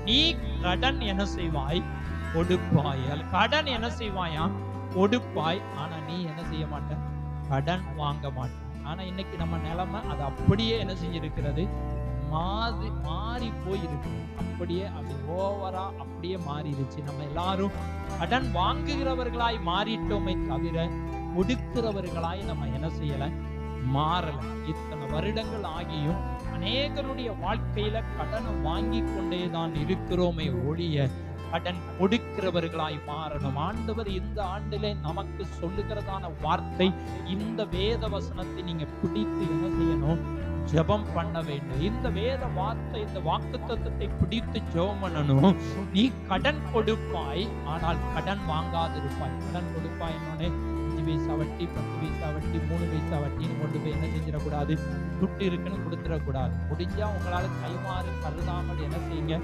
நீ கடன் என்ன செய்வாய்? கொடுப்பாய். கடன் என்ன செய்வாயா? கொடுப்பாய். ஆனா நீ என்ன செய்ய மாட்ட? கடன் வாங்க மாட்ட. ஆனா இன்னைக்கு நம்ம நிலைமை அது அப்படியே என்ன செஞ்சிருக்கிறது? மாறி போயிருக்கு. அப்படியே அப்படி ஓவரா அப்படியே மாறிடுச்சு. நம்ம எல்லாரும் கடன் வாங்குகிறவர்களாய் மாறிட்டோமே தவிர கொடுக்கிறவர்களாய் நம்ம என்ன செய்யல? மாறல. இத்தனை வருடங்கள் ஆகியும் அநேகருடைய வாழ்க்கையில கடனை வாங்கி கொண்டேதான் இருக்கிறோமே ஒழிய கடன் கொடுக்கிறவர்களாய் மாறணும். ஆண்டவர் இந்த ஆண்டிலே நமக்கு சொல்லுகிறதான வார்த்தை, இந்த வேத வசனத்தை நீங்க பிடித்து என்ன செய்யணும்? ஜெபம் பண்ண வேண்டும். இந்த வேத வார்த்தை, இந்த வாக்குத்தத்தத்தை பிடித்து ஜெபம் பண்ணணும். நீ கடன் கொடுப்பாய், ஆனால் கடன் வாங்காதிருப்பாய். கடன் கொடுப்பாய் என்னோட 5 பைசா வட்டி, 10 பைசா வட்டி, 3 பைசா வட்டின்னு கொண்டு போய் என்ன செஞ்சிடக்கூடாது? துட்டு இருக்குன்னு கொடுத்துடக்கூடாது. முடிஞ்சா உங்களால கைமாறு கருதாமல் என்ன செய்யுங்க?